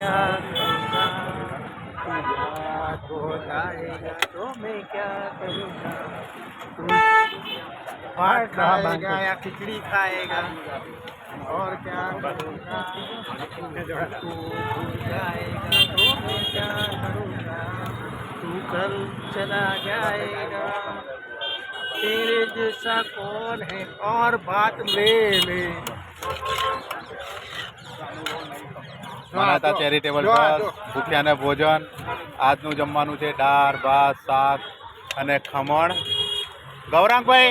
क्या करूँगा, तू याद हो जाएगा तो मैं क्या करूँगा, तू भात खाएगा या खिचड़ी खाएगा और क्या करूँगा, तू भूल जाएगा तो मैं क्या करूँगा, तू कल चला जाएगा, तेरे जैसा कौन है और बात ले ले। માનવતા ચેરિટેબલ ટ્રસ્ટ ભૂખ્યાને ભોજન. આજનું જમવાનું છે દાળ ભાત શાક અને ખમણ. ગૌરાંગભાઈ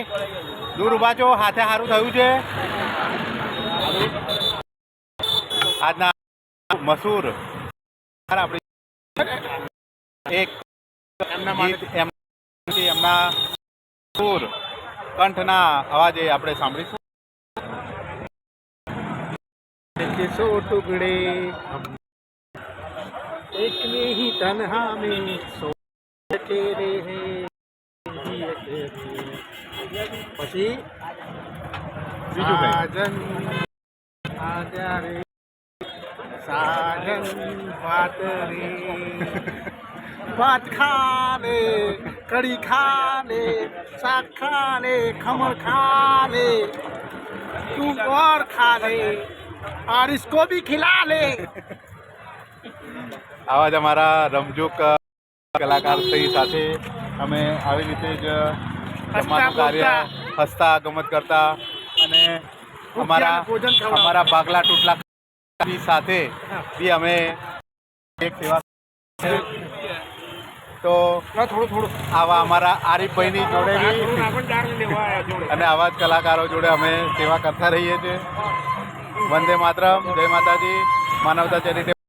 દૂર ઊભા છો, હાથે સારું થયું છે. આજના મશહૂર આપણી એક એમના સુર કંઠના અવાજે આપણે સાંભળીશું. के सौ टुकड़े एक में ही तन्हा में सो तेरे हैं પછી સાજન આજા રે સાજન વાત રે भात खा ले, कड़ी खा ले, साग खा ले, खमण खा ले, तू और खा ले और इसको भी खिला ले. આવા જ અમારા રમઝૂક કલાકાર શ્રી સાથે અમે આવી રીતે જ જમવાનું કાર્ય હસતા ગમત કરતા અને અમારા ભાગલા ટૂટલા સાથે બી અમે એક સેવા. તો થોડું આવા અમારા આરીફભાઈની જોડે અને આવા જ કલાકારો જોડે અમે સેવા કરતા રહીએ છીએ. વંદે માતરમ, જય માતાજી, માનવતા ચેરિટેબલ.